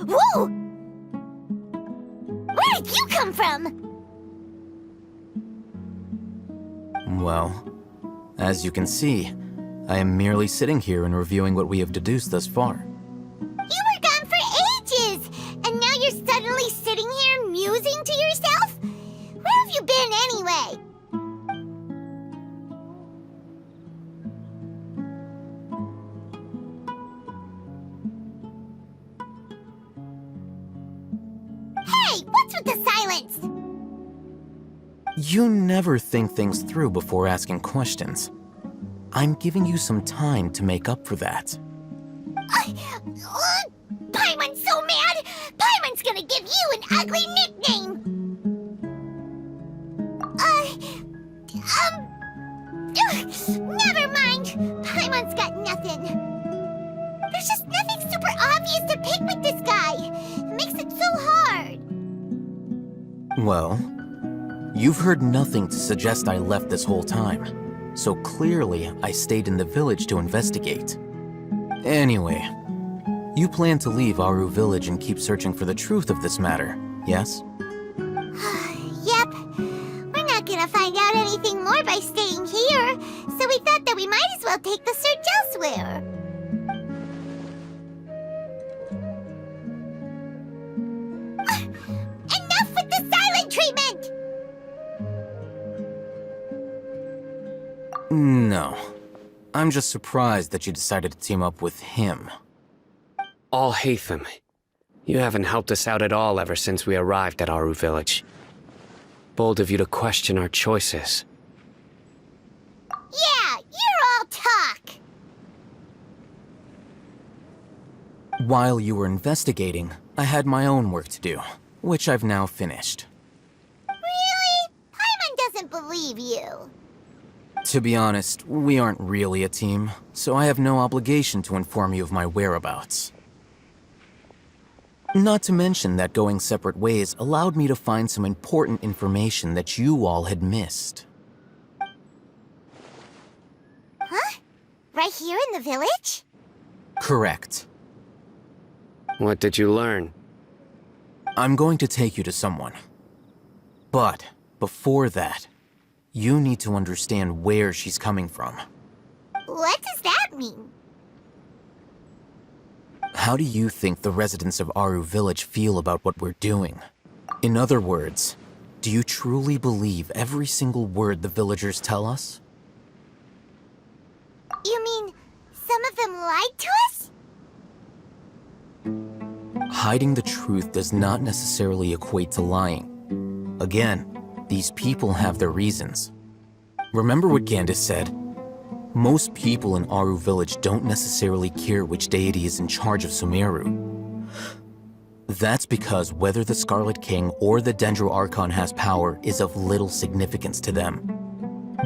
Whoa! Where did you come from? Well, as you can see, I am merely sitting here and reviewing what we have deduced thus far. You were gone for ages, and now you're suddenly sitting here musing to yourself? Where have you been anyway? Hey, what's with the silence? You never think things through before asking questions. I'm giving you some time to make up for that. Paimon's so mad! Paimon's gonna give you an ugly nickname! Never mind! Paimon's got nothing. There's just nothing super obvious to pick with this guy. It makes it so hard. Well, you've heard nothing to suggest I left this whole time, so clearly I stayed in the village to investigate. Anyway, you plan to leave Aru Village and keep searching for the truth of this matter, yes? Yep. We're not gonna find out anything more by staying here, so we thought that we might as well take the search elsewhere. Enough with the silent treatment! No. I'm just surprised that you decided to team up with him. Alhaitham, you haven't helped us out at all ever since we arrived at Aru Village. Bold of you to question our choices. Yeah, you're all talk! While you were investigating, I had my own work to do, which I've now finished. Really? Paimon doesn't believe you. To be honest, we aren't really a team, so I have no obligation to inform you of my whereabouts. Not to mention that going separate ways allowed me to find some important information that you all had missed. Huh? Right here in the village? Correct. What did you learn? I'm going to take you to someone. But before that, you need to understand where she's coming from. What does that mean? How do you think the residents of Aru Village feel about what we're doing? In other words, do you truly believe every single word the villagers tell us? You mean, some of them lied to us? Hiding the truth does not necessarily equate to lying. Again, these people have their reasons. Remember what Gandis said? Most people in Aru Village don't necessarily care which deity is in charge of Sumeru. That's because whether the Scarlet King or the Dendro Archon has power is of little significance to them.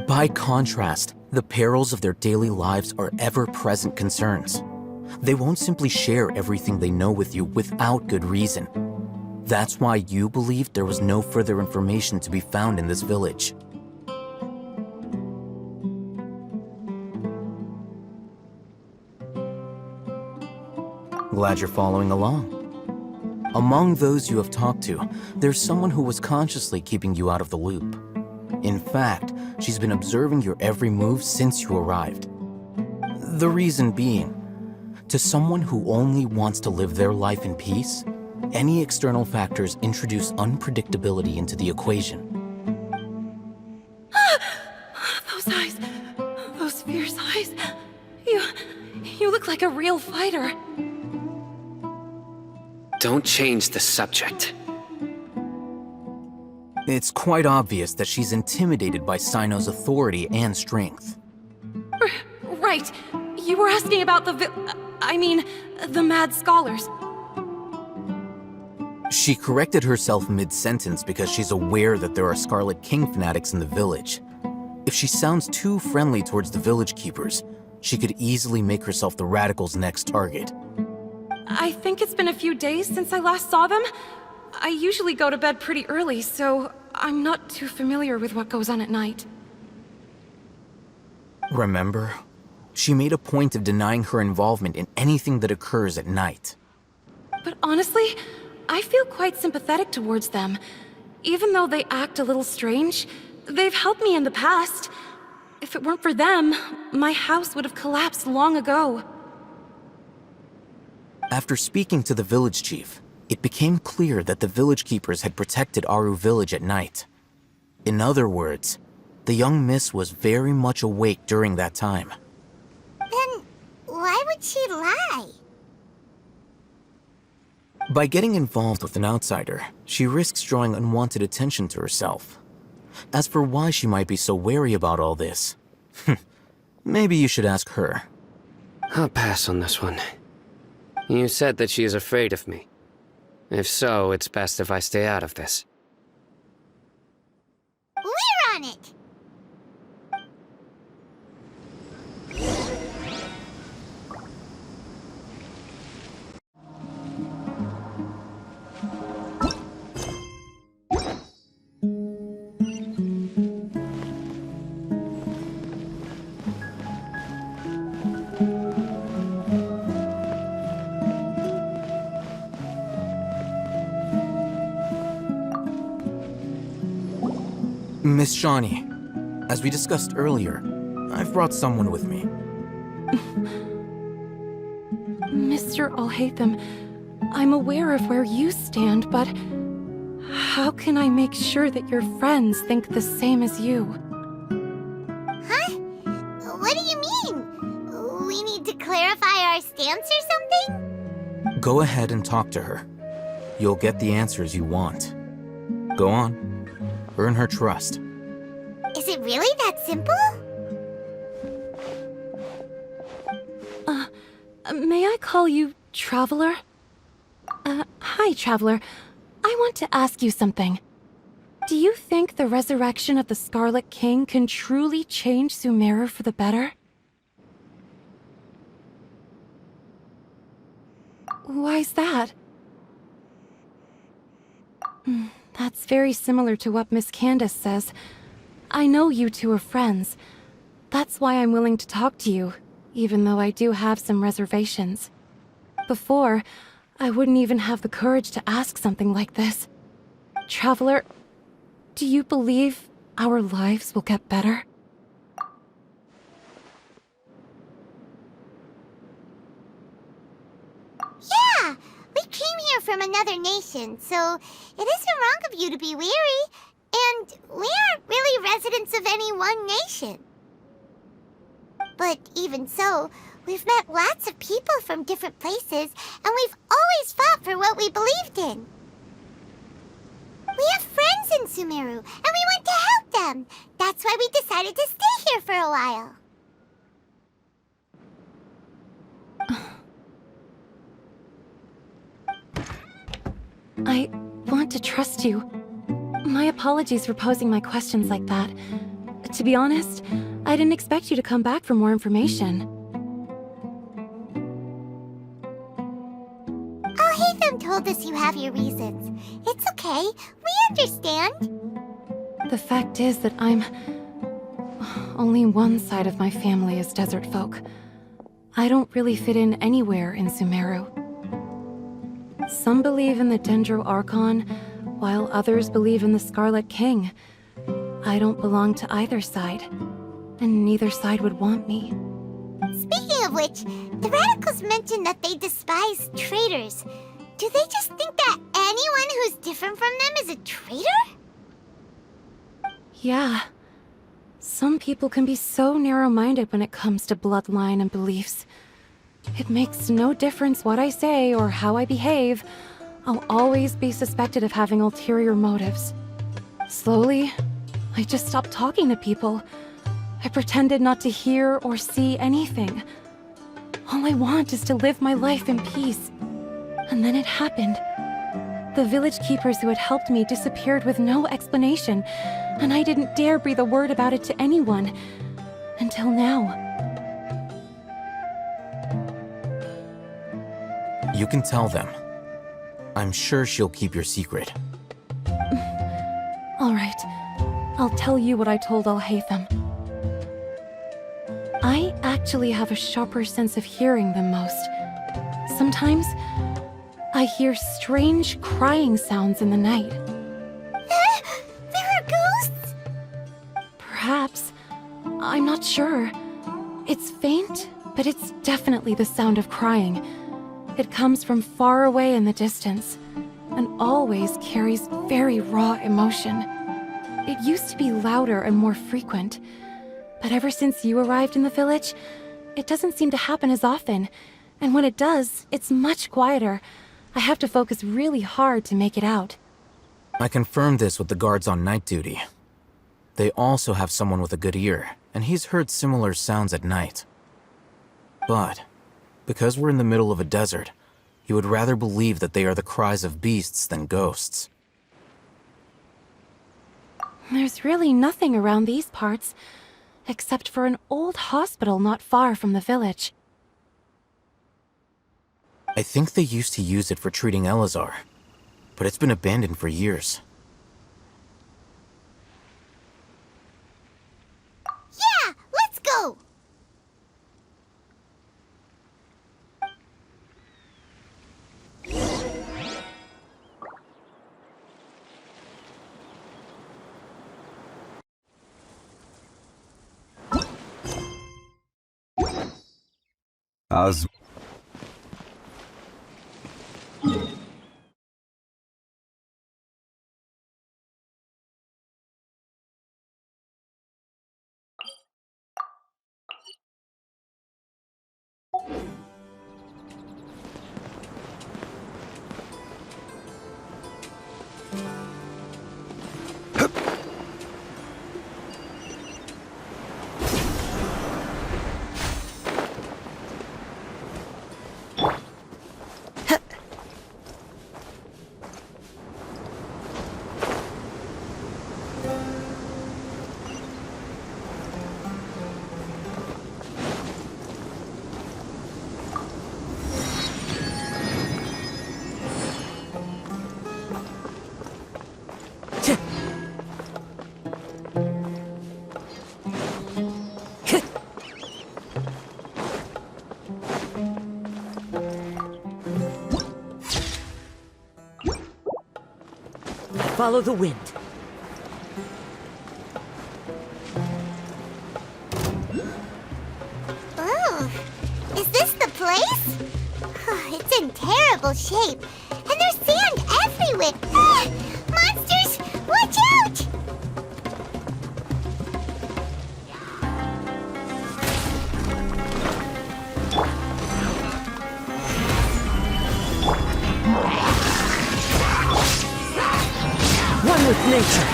By contrast, the perils of their daily lives are ever-present concerns. They won't simply share everything they know with you without good reason. That's why you believed there was no further information to be found in this village. Glad you're following along. Among those you have talked to, there's someone who was consciously keeping you out of the loop. In fact, she's been observing your every move since you arrived. The reason being, to someone who only wants to live their life in peace, any external factors introduce unpredictability into the equation. Those eyes, those fierce eyes. You look like a real fighter. Don't change the subject. It's quite obvious that she's intimidated by Cyno's authority and strength. Right. You were asking about the mad scholars. She corrected herself mid-sentence because she's aware that there are Scarlet King fanatics in the village. If she sounds too friendly towards the village keepers, she could easily make herself the Radicals' next target. I think it's been a few days since I last saw them. I usually go to bed pretty early, so I'm not too familiar with what goes on at night. Remember? She made a point of denying her involvement in anything that occurs at night. But honestly, I feel quite sympathetic towards them. Even though they act a little strange, they've helped me in the past. If it weren't for them, my house would have collapsed long ago. After speaking to the village chief, it became clear that the village keepers had protected Aru Village at night. In other words, the young miss was very much awake during that time. Then, why would she lie? By getting involved with an outsider, she risks drawing unwanted attention to herself. As for why she might be so wary about all this, maybe you should ask her. I'll pass on this one. You said that she is afraid of me. If so, it's best if I stay out of this. We're on it! Miss Shawnee, as we discussed earlier, I've brought someone with me. Mr. Alhaitham, I'm aware of where you stand, but how can I make sure that your friends think the same as you? Huh? What do you mean? We need to clarify our stance or something? Go ahead and talk to her. You'll get the answers you want. Go on. Earn her trust. Is it really that simple? May I call you Traveler? Hi, Traveler. I want to ask you something. Do you think the resurrection of the Scarlet King can truly change Sumeru for the better? Why's that? That's very similar to what Miss Candace says. I know you two are friends. That's why I'm willing to talk to you, even though I do have some reservations. Before, I wouldn't even have the courage to ask something like this. Traveler, do you believe our lives will get better? Yeah! We came here from another nation, so it isn't wrong of you to be weary. And we aren't really residents of any one nation. But even so, we've met lots of people from different places, and we've always fought for what we believed in. We have friends in Sumeru, and we want to help them. That's why we decided to stay here for a while. I want to trust you. My apologies for posing my questions like that. To be honest, I didn't expect you to come back for more information. Alhaitham told us you have your reasons. It's okay. We understand. The fact is that only one side of my family is desert folk. I don't really fit in anywhere in Sumeru. Some believe in the Dendro Archon, while others believe in the Scarlet King. I don't belong to either side, and neither side would want me. Speaking of which, the radicals mentioned that they despise traitors. Do they just think that anyone who's different from them is a traitor? Yeah. Some people can be so narrow-minded when it comes to bloodline and beliefs. It makes no difference what I say or how I behave. I'll always be suspected of having ulterior motives. Slowly, I just stopped talking to people. I pretended not to hear or see anything. All I want is to live my life in peace. And then it happened. The village keepers who had helped me disappeared with no explanation, and I didn't dare breathe a word about it to anyone. Until now. You can tell them. I'm sure she'll keep your secret. All right. I'll tell you what I told Alhaitham. I actually have a sharper sense of hearing than most. Sometimes, I hear strange crying sounds in the night. There are ghosts? Perhaps. I'm not sure. It's faint, but it's definitely the sound of crying. It comes from far away in the distance, and always carries very raw emotion. It used to be louder and more frequent, but ever since you arrived in the village, it doesn't seem to happen as often, and when it does, it's much quieter. I have to focus really hard to make it out. I confirmed this with the guards on night duty. They also have someone with a good ear, and he's heard similar sounds at night. But, because we're in the middle of a desert, he would rather believe that they are the cries of beasts than ghosts. There's really nothing around these parts, except for an old hospital not far from the village. I think they used to use it for treating Eleazar, but it's been abandoned for years. Yeah, let's go! How's... Follow the wind. Oh, is this the place? It's in terrible shape, and there's sand everywhere. Ah, monsters, watch out! One with nature.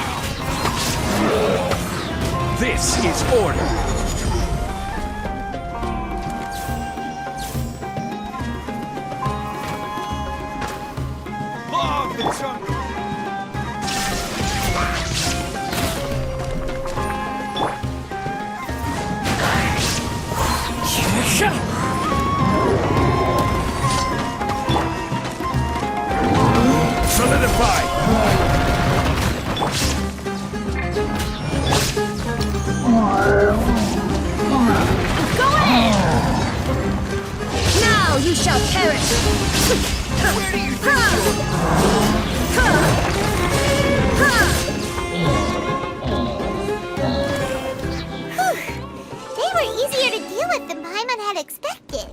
This is order! Log the jungle! Solidified! Now you shall perish! Where do you think They were easier to deal with than Paimon had expected.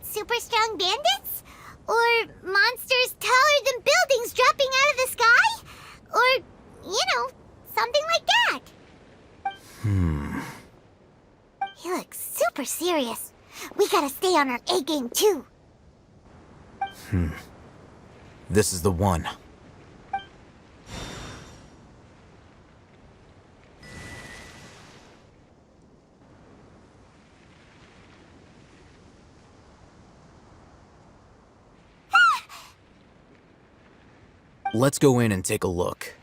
Super strong bandits? Or monsters taller than buildings dropping out of the sky? Or, something like that. He looks super serious. We gotta stay on our A game too. This is the one. Let's go in and take a look.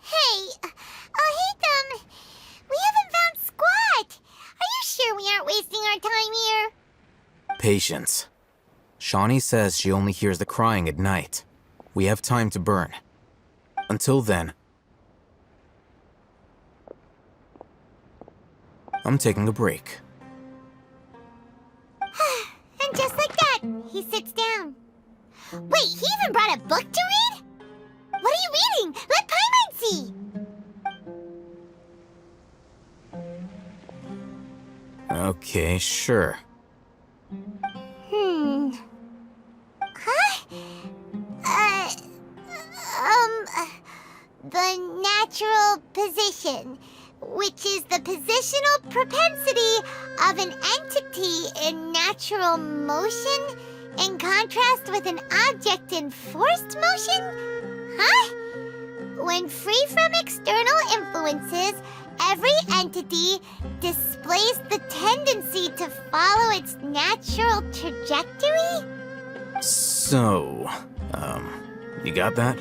Hey, Alhaitham, we haven't found squat. Are you sure we aren't wasting our time here? Patience. Shawnee says she only hears the crying at night. We have time to burn. Until then, I'm taking a break. And just like that, he sits down. Wait, he even brought a book to read? What are you reading? Let Paimon see! Okay, sure. Huh? The natural position, which is the positional propensity of an entity in natural motion in contrast with an object in forced motion? Huh? When free from external influences, every entity displays the tendency to follow its natural trajectory? So, you got that?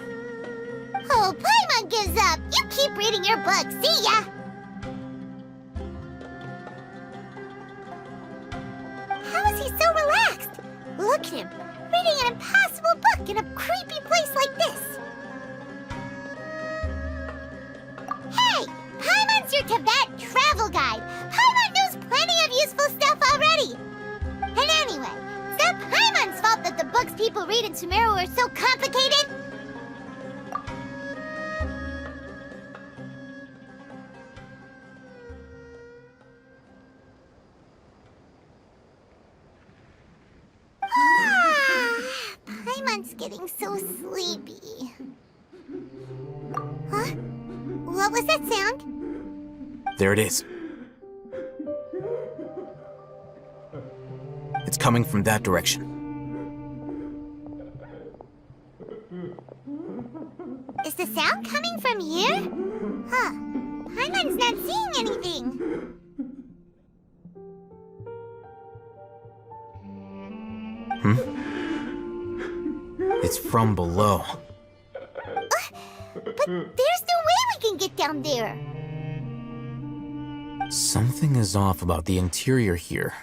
Oh, Paimon gives up! You keep reading your book, see ya! How is he so relaxed? Look at him, reading an impossible book in a creepy place like this. Hey! Paimon's your Tibet travel guide! Paimon knows plenty of useful stuff already! And anyway, is that Paimon's fault that the books people read in Sumeru are so complicated? Paimon's getting so sleepy. Huh? What was that sound? There it is. It's coming from that direction. Is the sound coming from here? Huh. Paimon's not seeing anything. It's from below. But there's no way we can get down there. Something is off about the interior here.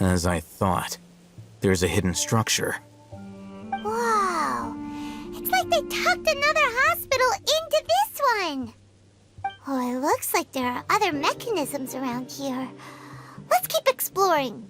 As I thought, there's a hidden structure. Wow. It's like they tucked another hospital into this one. Oh, it looks like there are other mechanisms around here. Let's keep exploring.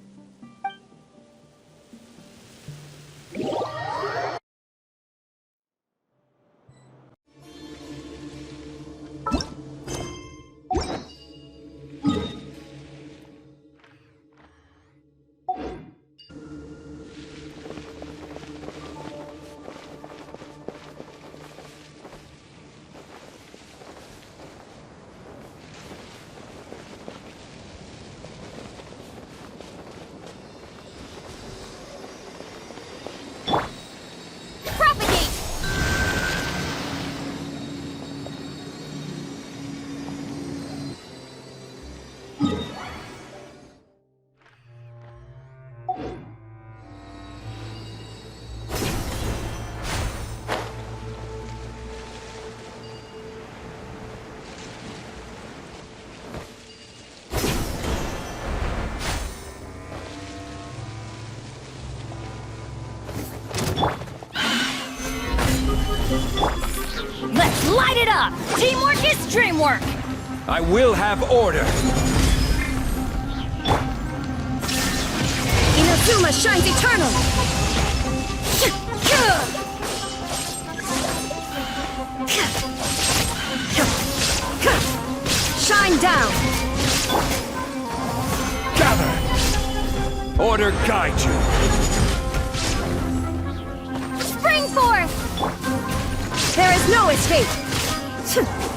Let's light it up! Teamwork is dreamwork! I will have order. Inazuma shines eternal! Shine down! Gather! Order guide you. Spring forth! There is no escape!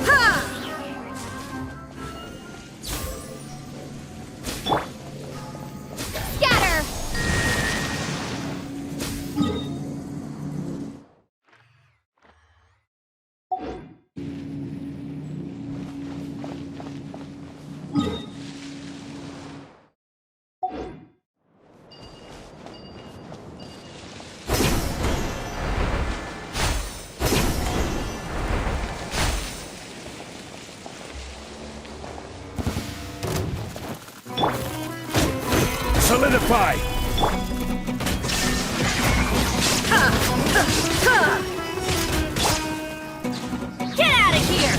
Ha! Scatter! solidified! Get out of here!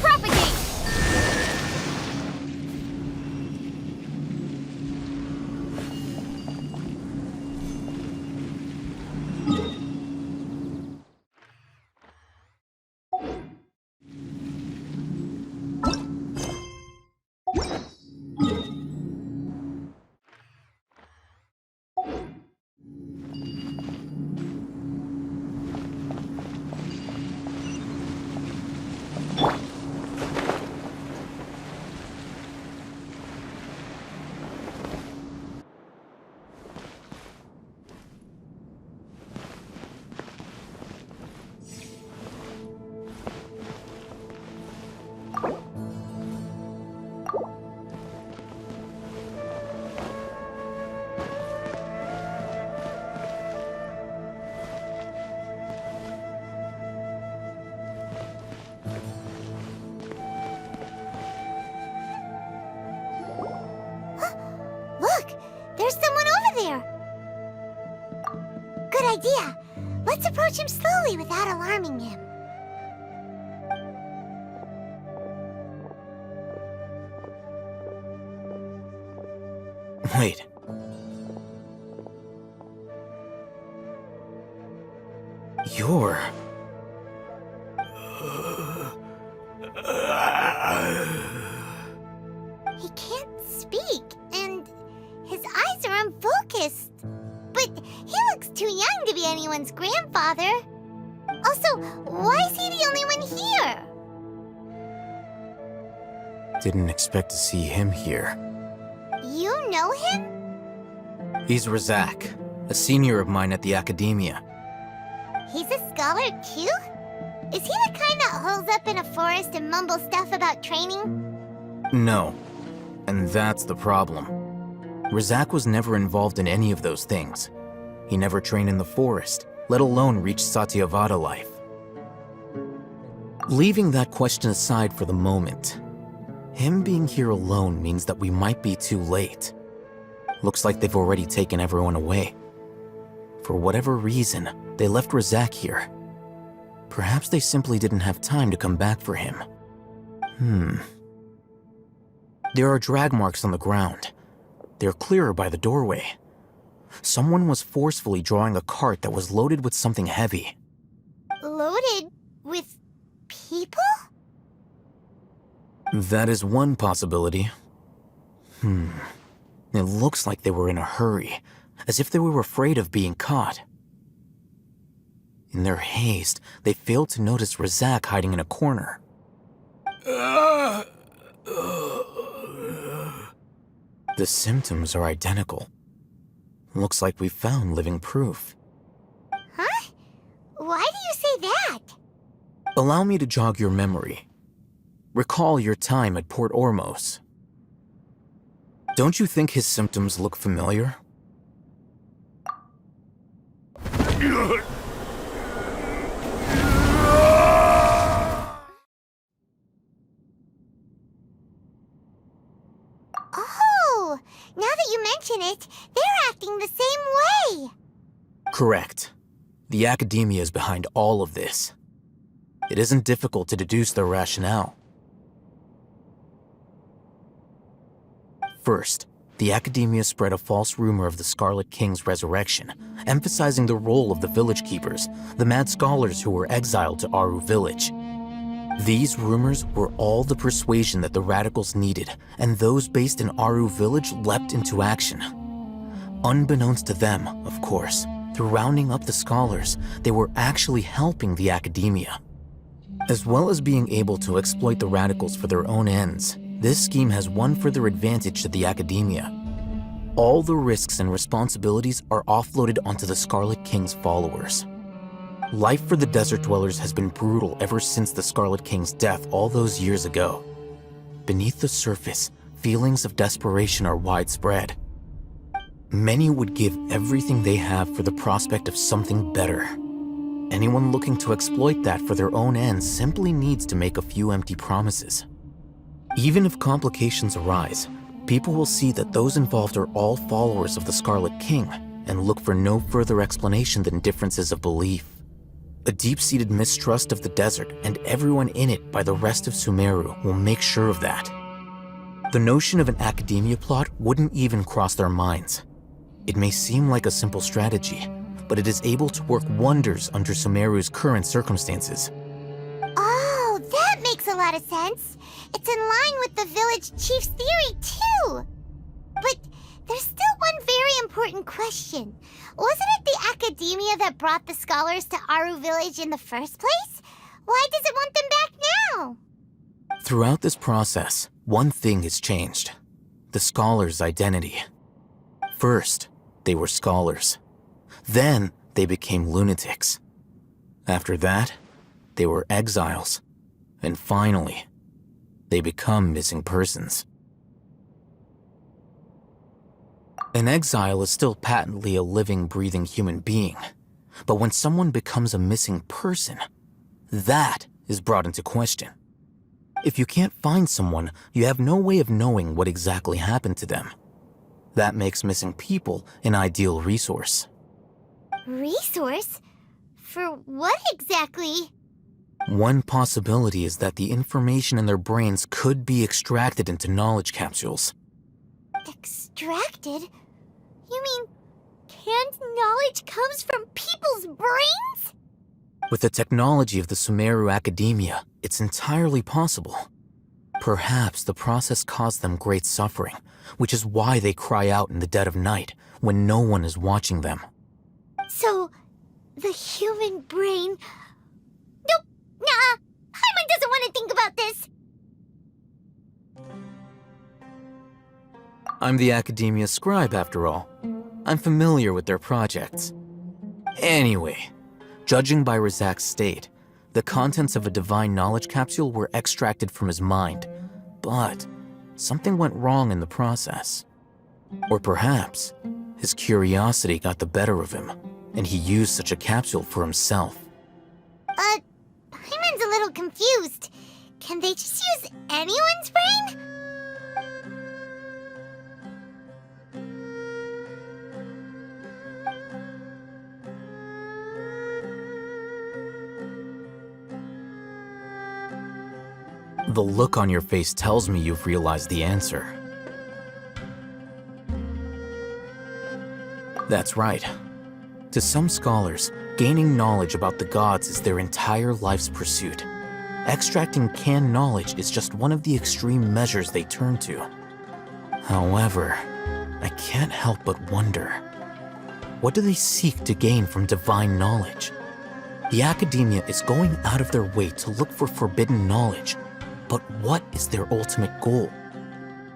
Propagate! Look! There's someone over there! Good idea. Let's approach him slowly without alarming him. Wait. You're... He can't speak, and his eyes are unfocused. But he looks too young to be anyone's grandfather. Also, why is he the only one here? Didn't expect to see him here. You know him? He's Razak, a senior of mine at the Academia. He's a scholar too? Is he the kind that holes up in a forest and mumbles stuff about training? No. And that's the problem. Razak was never involved in any of those things. He never trained in the forest, let alone reach Satyavada life. Leaving that question aside for the moment, him being here alone means that we might be too late. Looks like they've already taken everyone away. For whatever reason, they left Razak here. Perhaps they simply didn't have time to come back for him. There are drag marks on the ground. They're clearer by the doorway. Someone was forcefully drawing a cart that was loaded with something heavy. Loaded with people? That is one possibility. It looks like they were in a hurry, as if they were afraid of being caught. In their haste, they failed to notice Razak hiding in a corner. The symptoms are identical. Looks like we found living proof. Huh? Why do you say that? Allow me to jog your memory. Recall your time at Port Ormos. Don't you think his symptoms look familiar? Oh, now that you mention it, they're acting the same way. Correct. The Academia is behind all of this. It isn't difficult to deduce their rationale. First, the Academia spread a false rumor of the Scarlet King's resurrection, emphasizing the role of the village keepers, the mad scholars who were exiled to Aru Village. These rumors were all the persuasion that the radicals needed, and those based in Aru Village leapt into action. Unbeknownst to them, of course, through rounding up the scholars, they were actually helping the Academia. As well as being able to exploit the radicals for their own ends, this scheme has one further advantage to the Academia. All the risks and responsibilities are offloaded onto the Scarlet King's followers. Life for the Desert Dwellers has been brutal ever since the Scarlet King's death all those years ago. Beneath the surface, feelings of desperation are widespread. Many would give everything they have for the prospect of something better. Anyone looking to exploit that for their own ends simply needs to make a few empty promises. Even if complications arise, people will see that those involved are all followers of the Scarlet King and look for no further explanation than differences of belief. A deep-seated mistrust of the desert and everyone in it by the rest of Sumeru will make sure of that. The notion of an academia plot wouldn't even cross their minds. It may seem like a simple strategy, but it is able to work wonders under Sumeru's current circumstances. Oh, that makes a lot of sense. It's in line with the village chief's theory, too. But there's still one very important question. Wasn't it the academia that brought the scholars to Aru Village in the first place? Why does it want them back now? Throughout this process, one thing has changed: the scholars' identity. First, they were scholars. Then, they became lunatics. After that, they were exiles. And finally, they become missing persons. An exile is still patently a living, breathing human being. But when someone becomes a missing person, that is brought into question. If you can't find someone, you have no way of knowing what exactly happened to them. That makes missing people an ideal resource. Resource? For what exactly? One possibility is that the information in their brains could be extracted into knowledge capsules. Extracted? You mean canned knowledge comes from people's brains? With the technology of the Sumeru Academia, it's entirely possible. Perhaps the process caused them great suffering, which is why they cry out in the dead of night when no one is watching them. So, the human brain... Nope, nah, Paimon doesn't want to think about this. I'm the Academia scribe, after all. I'm familiar with their projects. Anyway, judging by Razak's state, the contents of a divine knowledge capsule were extracted from his mind, but something went wrong in the process. Or perhaps his curiosity got the better of him, and he used such a capsule for himself. Paimon's a little confused. Can they just use anyone's brain? The look on your face tells me you've realized the answer. That's right. To some scholars, gaining knowledge about the gods is their entire life's pursuit. Extracting canned knowledge is just one of the extreme measures they turn to. However, I can't help but wonder, what do they seek to gain from divine knowledge? The Academia is going out of their way to look for forbidden knowledge, but what is their ultimate goal?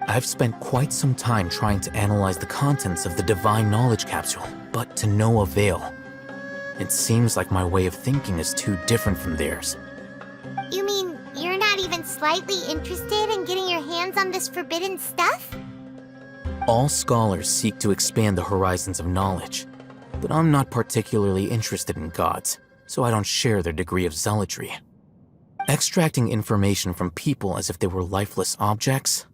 I've spent quite some time trying to analyze the contents of the divine knowledge capsule, but to no avail. It seems like my way of thinking is too different from theirs. You mean you're not even slightly interested in getting your hands on this forbidden stuff? All scholars seek to expand the horizons of knowledge, but I'm not particularly interested in gods, so I don't share their degree of zealotry. Extracting information from people as if they were lifeless objects?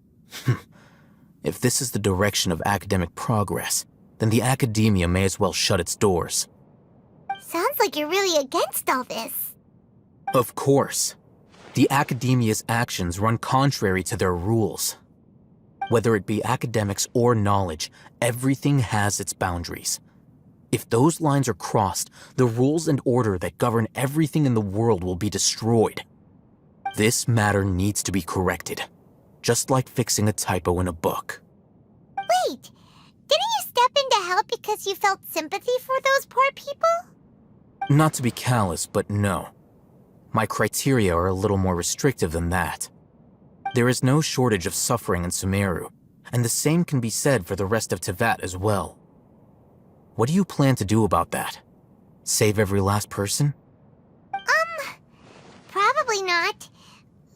If this is the direction of academic progress, then the Academia may as well shut its doors. Sounds like you're really against all this. Of course. The Academia's actions run contrary to their rules. Whether it be academics or knowledge, everything has its boundaries. If those lines are crossed, the rules and order that govern everything in the world will be destroyed. This matter needs to be corrected, just like fixing a typo in a book. Wait, didn't you step in to help because you felt sympathy for those poor people? Not to be callous, but no. My criteria are a little more restrictive than that. There is no shortage of suffering in Sumeru, and the same can be said for the rest of Teyvat as well. What do you plan to do about that? Save every last person? Probably not.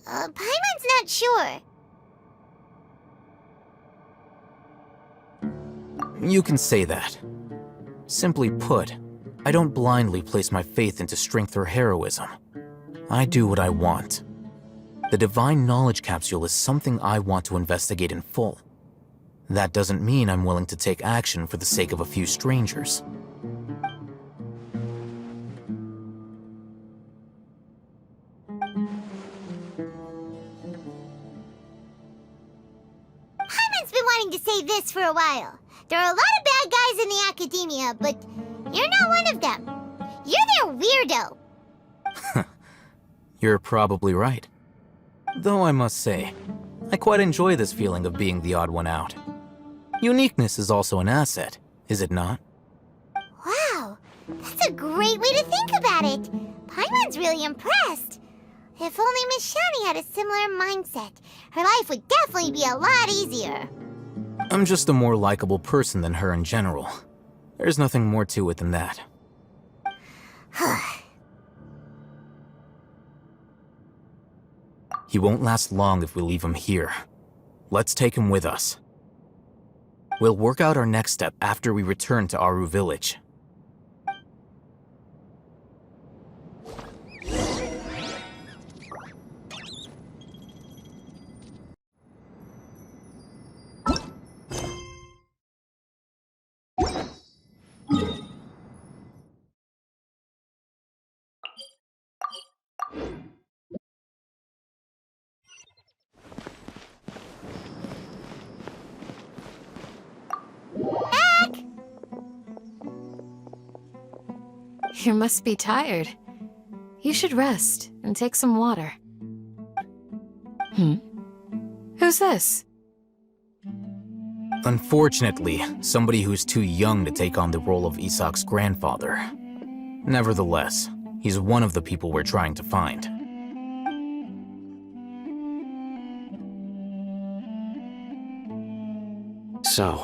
Paimon's not sure. You can say that. Simply put, I don't blindly place my faith into strength or heroism. I do what I want. The Divine Knowledge Capsule is something I want to investigate in full. That doesn't mean I'm willing to take action for the sake of a few strangers. Paimon's been wanting to say this for a while. There are a lot of bad guys in the academia, but you're not one of them. You're their weirdo. You're probably right. Though I must say, I quite enjoy this feeling of being the odd one out. Uniqueness is also an asset, is it not? Wow, that's a great way to think about it. Paimon's really impressed. If only Miss Shani had a similar mindset, her life would definitely be a lot easier. I'm just a more likable person than her in general. There's nothing more to it than that. He won't last long if we leave him here. Let's take him with us. We'll work out our next step after we return to Aru Village. You must be tired. You should rest and take some water. Who's this? Unfortunately, somebody who's too young to take on the role of Isak's grandfather. Nevertheless, he's one of the people we're trying to find. So,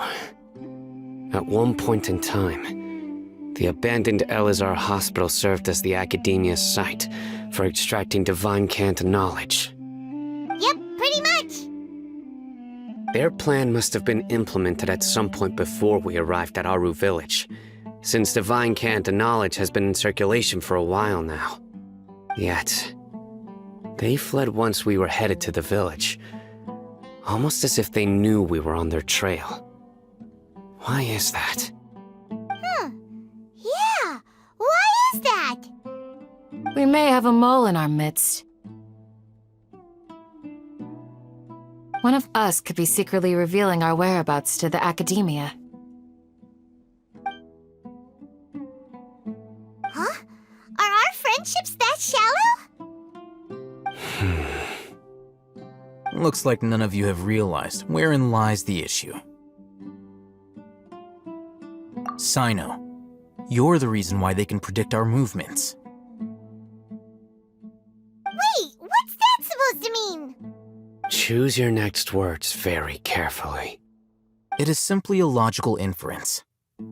at one point in time, the abandoned Eleazar Hospital served as the academia's site for extracting divine cant knowledge. Yep, pretty much. Their plan must have been implemented at some point before we arrived at Aru Village, since divine cant knowledge has been in circulation for a while now. Yet, they fled once we were headed to the village, almost as if they knew we were on their trail. Why is that? Yeah, why is that? We may have a mole in our midst. One of us could be secretly revealing our whereabouts to the academia. Huh? Are our friendships that shallow? Looks like none of you have realized wherein lies the issue. Cyno, you're the reason why they can predict our movements. Wait, what's that supposed to mean? Choose your next words very carefully. It is simply a logical inference.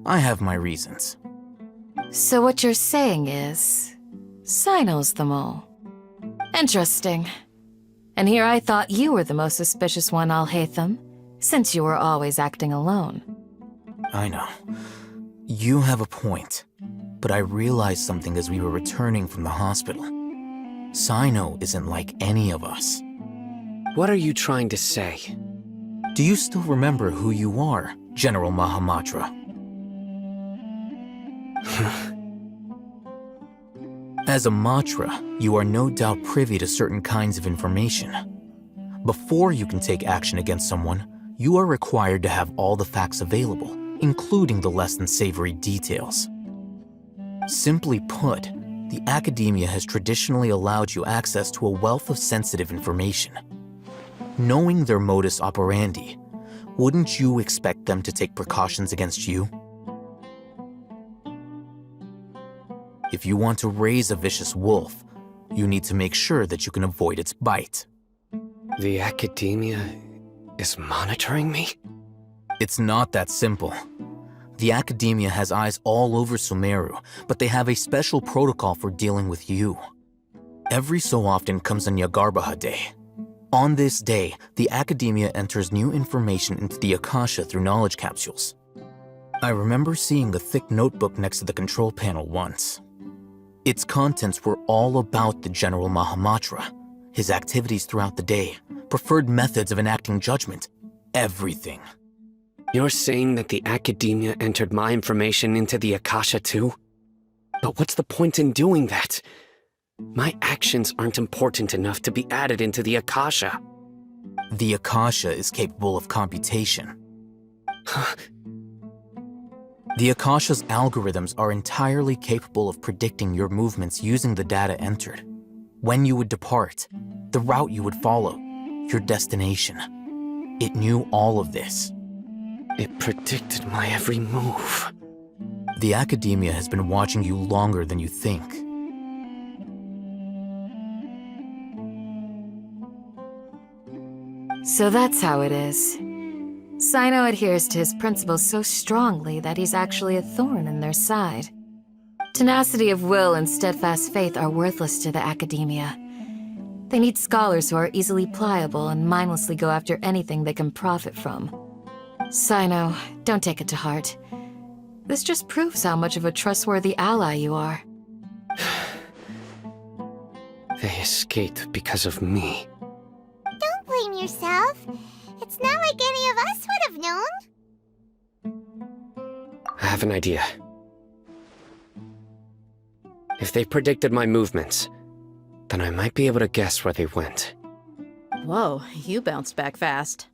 I have my reasons. So what you're saying is, Cyno's the mole. Interesting. And here I thought you were the most suspicious one, Alhaitham, since you were always acting alone. I know. You have a point, but I realized something as we were returning from the hospital. Cyno isn't like any of us. What are you trying to say? Do you still remember who you are, General Mahamatra? As a Matra, you are no doubt privy to certain kinds of information. Before you can take action against someone, you are required to have all the facts available, including the less than savory details. Simply put, the academia has traditionally allowed you access to a wealth of sensitive information. Knowing their modus operandi, wouldn't you expect them to take precautions against you? If you want to raise a vicious wolf, you need to make sure that you can avoid its bite. The academia is monitoring me? It's not that simple. The academia has eyes all over Sumeru, but they have a special protocol for dealing with you. Every so often comes a Nyagarbaha Day. On this day, the academia enters new information into the Akasha through knowledge capsules. I remember seeing the thick notebook next to the control panel once. Its contents were all about the General Mahamatra, his activities throughout the day, preferred methods of enacting judgment, everything. You're saying that the Academia entered my information into the Akasha too? But what's the point in doing that? My actions aren't important enough to be added into the Akasha. The Akasha is capable of computation. The Akasha's algorithms are entirely capable of predicting your movements using the data entered. When you would depart, the route you would follow, your destination. It knew all of this. It predicted my every move. The Academia has been watching you longer than you think. So that's how it is. Cyno adheres to his principles so strongly that he's actually a thorn in their side. Tenacity of will and steadfast faith are worthless to the Academia. They need scholars who are easily pliable and mindlessly go after anything they can profit from. Cyno, don't take it to heart. This just proves how much of a trustworthy ally you are. They escaped because of me. Don't blame yourself. It's not like any of us would have known. I have an idea. If they predicted my movements, then I might be able to guess where they went. Whoa, you bounced back fast.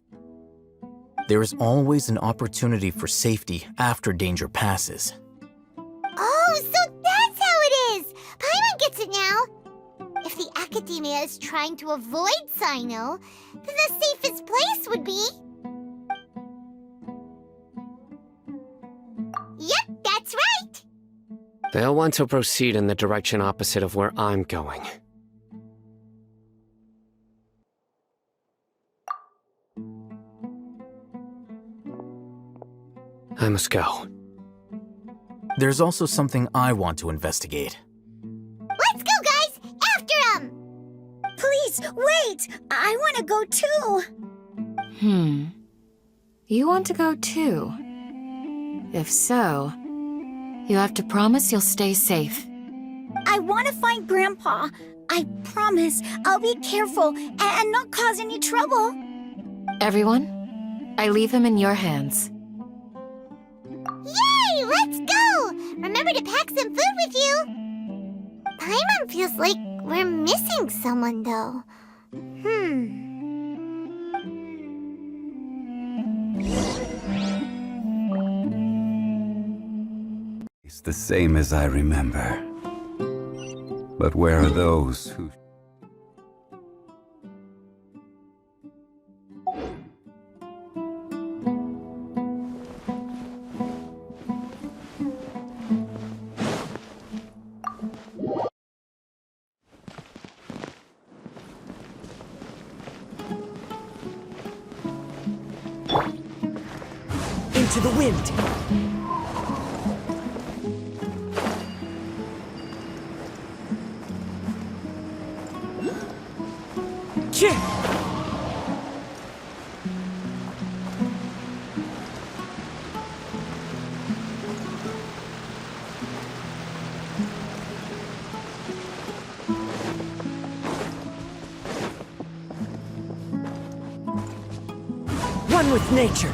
There is always an opportunity for safety after danger passes. Oh, so that's how it is! Paimon gets it now! If the Academia is trying to avoid Cyno, then the safest place would be... Yep, that's right! They'll want to proceed in the direction opposite of where I'm going. I must go. There's also something I want to investigate. Let's go, guys! After him! Please, wait! I want to go too! You want to go too? If so, you have to promise you'll stay safe. I want to find Grandpa. I promise I'll be careful and not cause any trouble. Everyone, I leave him in your hands. Yay! Let's go! Remember to pack some food with you! Paimon feels like we're missing someone, though. It's the same as I remember. But where are those who... Into the wind! One with nature!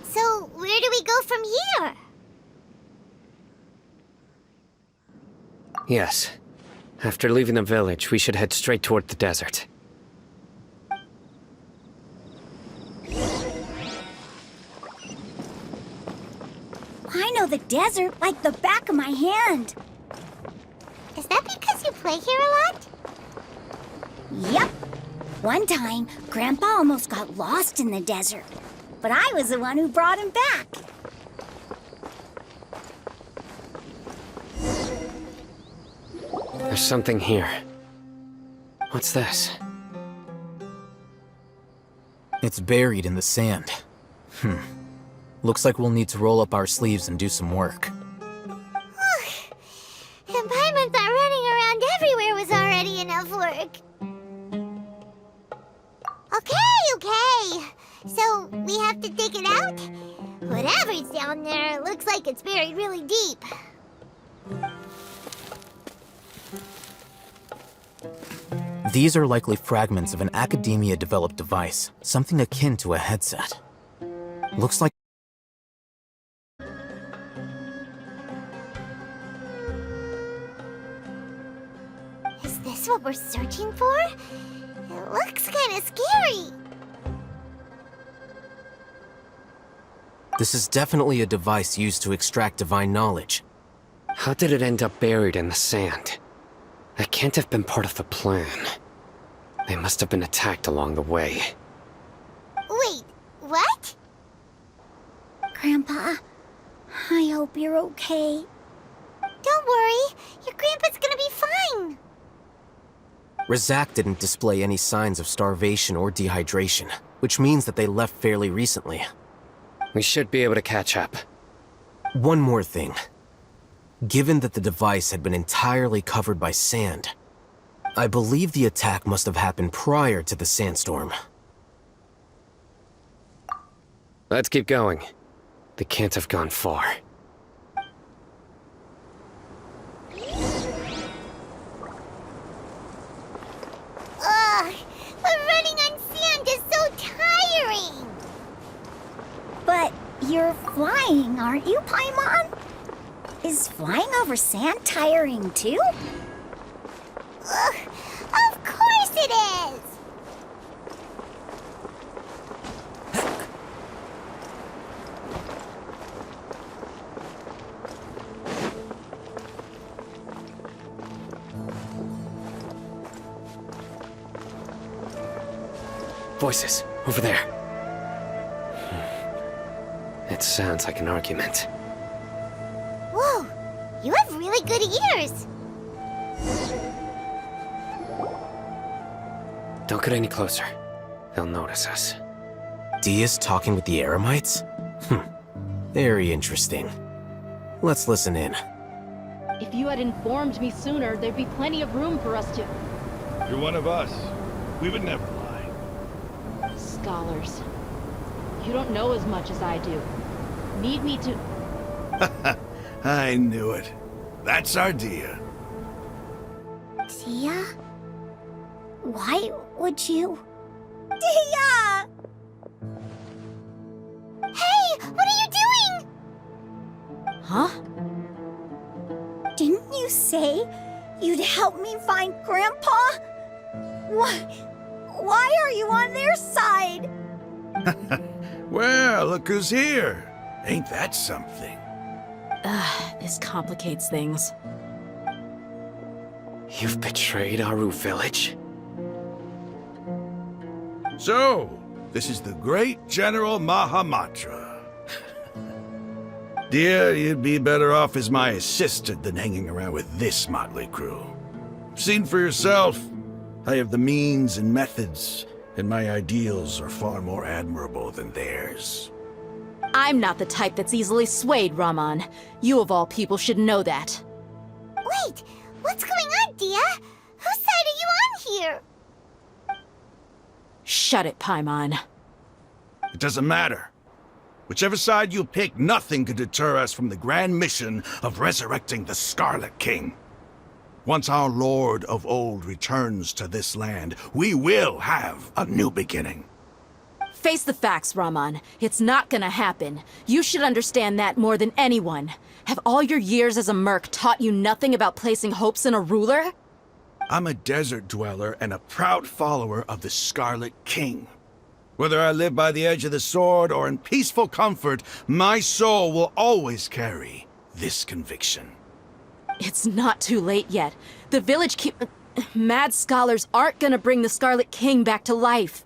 So, where do we go from here? Yes. After leaving the village, we should head straight toward the desert. I know the desert like the back of my hand. Is that because you play here a lot? Yep. One time, Grandpa almost got lost in the desert, but I was the one who brought him back. There's something here. What's this? It's buried in the sand. Looks like we'll need to roll up our sleeves and do some work. And Paimon thought running around everywhere was already enough work. Okay. So, we have to dig it out? Whatever's down there, it looks like it's buried really deep. These are likely fragments of an academia-developed device, something akin to a headset. Looks like... Is this what we're searching for? It looks kinda scary. This is definitely a device used to extract divine knowledge. How did it end up buried in the sand? That can't have been part of the plan. They must have been attacked along the way. Wait, what? Grandpa, I hope you're okay. Don't worry, your grandpa's gonna be fine. Razak didn't display any signs of starvation or dehydration, which means that they left fairly recently. We should be able to catch up. One more thing. Given that the device had been entirely covered by sand, I believe the attack must have happened prior to the sandstorm. Let's keep going. They can't have gone far. Ugh, but running on sand is so tiring. But you're flying, aren't you, Paimon? Is flying over sand tiring too? Ugh, of course it is! Voices, over there. It sounds like an argument. Whoa, you have really good ears. Don't get any closer. They'll notice us. Dia's talking with the Eremites? Very interesting. Let's listen in. If you had informed me sooner, there'd be plenty of room for us to... You're one of us. We would never lie. Scholars. You don't know as much as I do. Need me to... I knew it. That's our Dia. Dia? Why would you... Dia! Hey, what are you doing? Huh? Didn't you say you'd help me find Grandpa? Why are you on their side? Well, look who's here. Ain't that something? This complicates things. You've betrayed Aru Village? So, this is the great General Mahamatra. Dear, you'd be better off as my assistant than hanging around with this motley crew. Seen for yourself. I have the means and methods, and my ideals are far more admirable than theirs. I'm not the type that's easily swayed, Raman. You of all people should know that. Wait, what's going on, Dia? Whose side are you on here? Shut it, Paimon. It doesn't matter. Whichever side you pick, nothing could deter us from the grand mission of resurrecting the Scarlet King. Once our Lord of Old returns to this land, we will have a new beginning. Face the facts, Raman. It's not gonna happen. You should understand that more than anyone. Have all your years as a merc taught you nothing about placing hopes in a ruler? I'm a desert dweller and a proud follower of the Scarlet King. Whether I live by the edge of the sword or in peaceful comfort, my soul will always carry this conviction. It's not too late yet. The village mad scholars aren't gonna bring the Scarlet King back to life.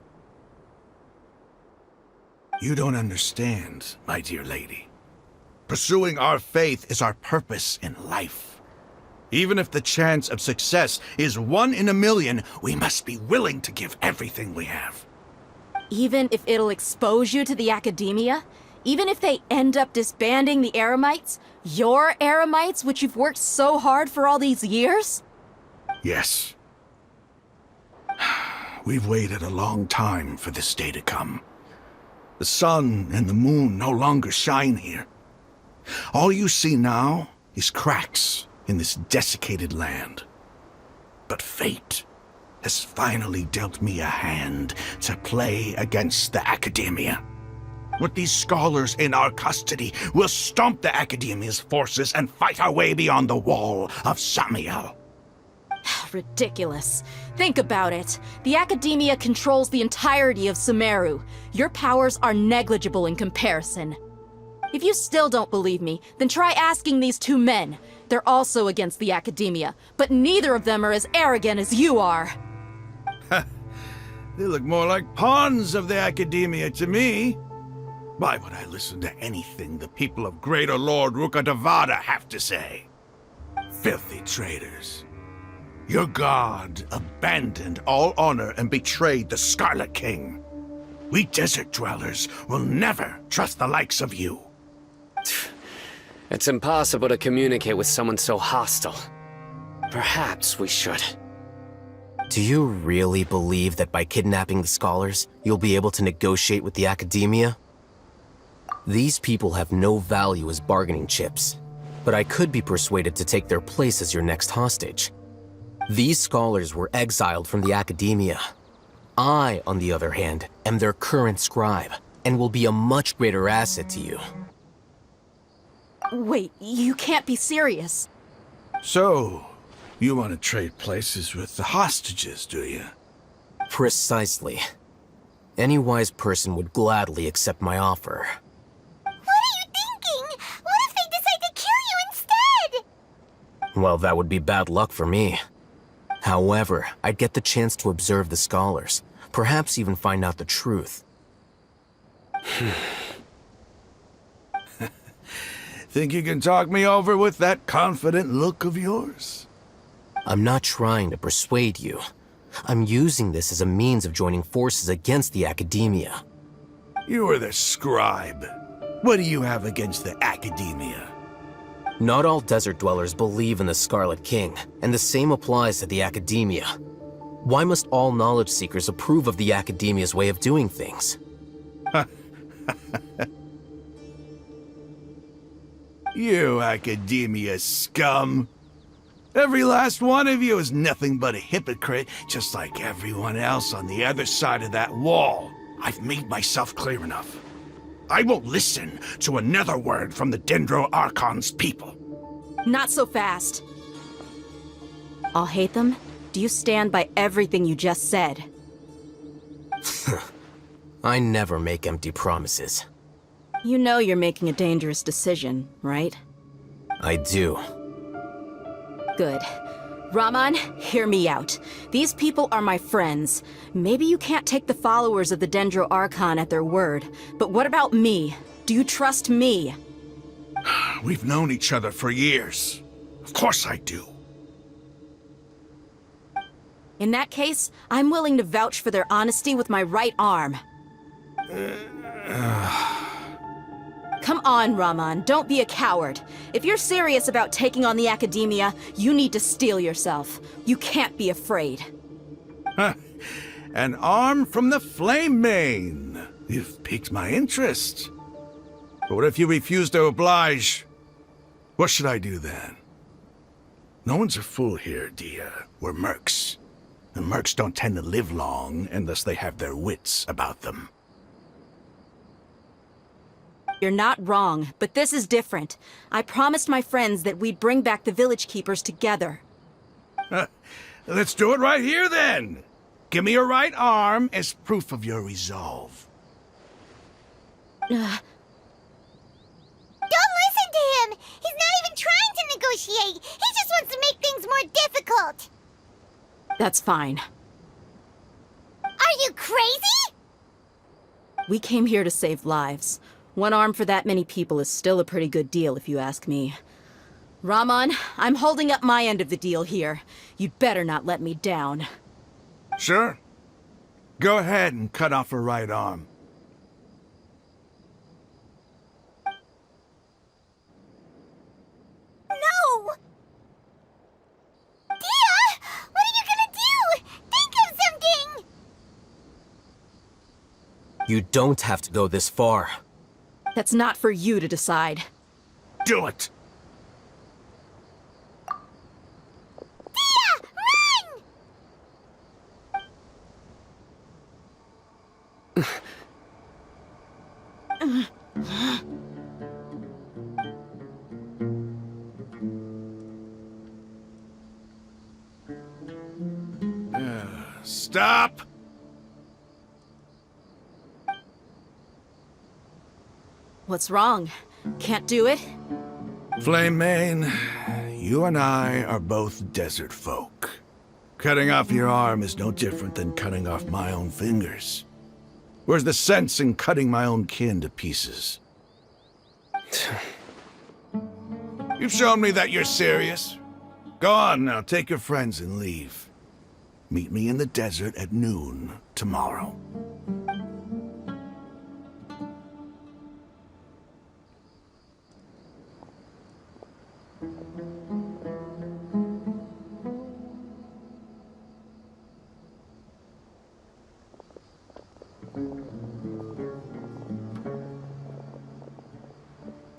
You don't understand, my dear lady. Pursuing our faith is our purpose in life. Even if the chance of success is 1 in a million, we must be willing to give everything we have. Even if it'll expose you to the academia? Even if they end up disbanding the Eremites? Your Eremites, which you've worked so hard for all these years? Yes. We've waited a long time for this day to come. The sun and the moon no longer shine here. All you see now is cracks in this desiccated land. But fate has finally dealt me a hand to play against the Academia. With these scholars in our custody, we'll stomp the Academia's forces and fight our way beyond the wall of Samiel. Ridiculous. Think about it. The Academia controls the entirety of Sumeru. Your powers are negligible in comparison. If you still don't believe me, then try asking these two men. They're also against the Academia, but neither of them are as arrogant as you are. They look more like pawns of the Academia to me. Why would I listen to anything the people of Greater Lord Rukkhadevada have to say? Filthy traitors. Your god abandoned all honor and betrayed the Scarlet King. We desert dwellers will never trust the likes of you. It's impossible to communicate with someone so hostile. Perhaps we should. Do you really believe that by kidnapping the scholars, you'll be able to negotiate with the Academia? These people have no value as bargaining chips, but I could be persuaded to take their place as your next hostage. These scholars were exiled from the Academia. I, on the other hand, am their current scribe, and will be a much greater asset to you. Wait, you can't be serious. So, you want to trade places with the hostages, do you? Precisely. Any wise person would gladly accept my offer. What are you thinking? What if they decide to kill you instead? Well, that would be bad luck for me. However, I'd get the chance to observe the scholars, perhaps even find out the truth. Think you can talk me over with that confident look of yours? I'm not trying to persuade you. I'm using this as a means of joining forces against the Academia. You are the scribe. What do you have against the Academia? Not all desert dwellers believe in the Scarlet King, and the same applies to the Academia. Why must all knowledge seekers approve of the Academia's way of doing things? You Academia scum! Every last one of you is nothing but a hypocrite, just like everyone else on the other side of that wall. I've made myself clear enough. I won't listen to another word from the Dendro Archon's people. Not so fast. Alhaitham, do you stand by everything you just said? I never make empty promises. You know you're making a dangerous decision, right? I do. Good. Raman, hear me out. These people are my friends. Maybe you can't take the followers of the Dendro Archon at their word, but what about me? Do you trust me? We've known each other for years. Of course I do. In that case, I'm willing to vouch for their honesty with my right arm. Come on, Raman, don't be a coward. If you're serious about taking on the Academia, you need to steel yourself. You can't be afraid. An arm from the Flame Mane. You've piqued my interest. But what if you refuse to oblige? What should I do then? No one's a fool here, Dia. We're mercs. And mercs don't tend to live long unless they have their wits about them. You're not wrong, but this is different. I promised my friends that we'd bring back the village keepers together. Let's do it right here, then. Give me your right arm as proof of your resolve. Don't listen to him! He's not even trying to negotiate! He just wants to make things more difficult! That's fine. Are you crazy? We came here to save lives. One arm for that many people is still a pretty good deal, if you ask me. Raman, I'm holding up my end of the deal here. You'd better not let me down. Sure. Go ahead and cut off her right arm. No! Dia! What are you gonna do? Think of something! You don't have to go this far. That's not for you to decide. Do it! Stop! What's wrong? Can't do it? Flame Mane, you and I are both desert folk. Cutting off your arm is no different than cutting off my own fingers. Where's the sense in cutting my own kin to pieces? You've shown me that you're serious. Go on now, take your friends and leave. Meet me in the desert at noon tomorrow.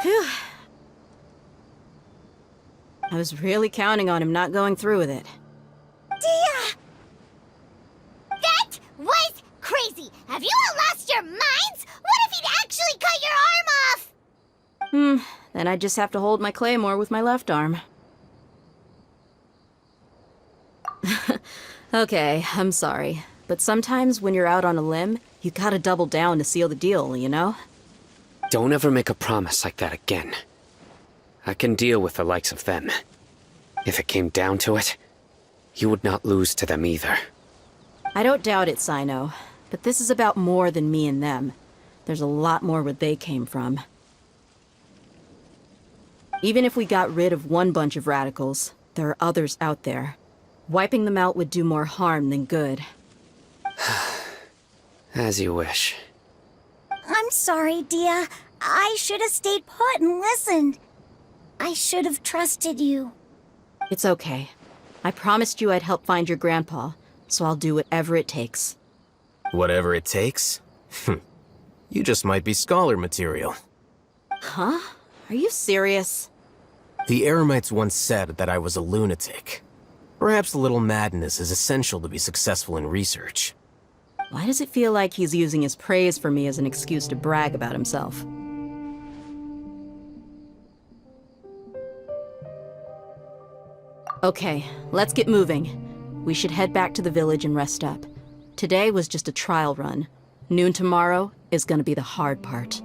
Phew. I was really counting on him not going through with it. Dia! That was crazy! Have you all lost your minds? What if he'd actually cut your arm off? Then I'd just have to hold my claymore with my left arm. Okay, I'm sorry. But sometimes when you're out on a limb, you gotta double down to seal the deal, you know? Don't ever make a promise like that again. I can deal with the likes of them. If it came down to it, you would not lose to them either. I don't doubt it, Cyno. But this is about more than me and them. There's a lot more where they came from. Even if we got rid of one bunch of radicals, there are others out there. Wiping them out would do more harm than good. As you wish. I'm sorry, Dia. I should have stayed put and listened. I should have trusted you. It's okay. I promised you I'd help find your grandpa, so I'll do whatever it takes. Whatever it takes? You just might be scholar material. Huh? Are you serious? The Eremites once said that I was a lunatic. Perhaps a little madness is essential to be successful in research. Why does it feel like he's using his praise for me as an excuse to brag about himself? Okay, let's get moving. We should head back to the village and rest up. Today was just a trial run. Noon tomorrow is gonna be the hard part.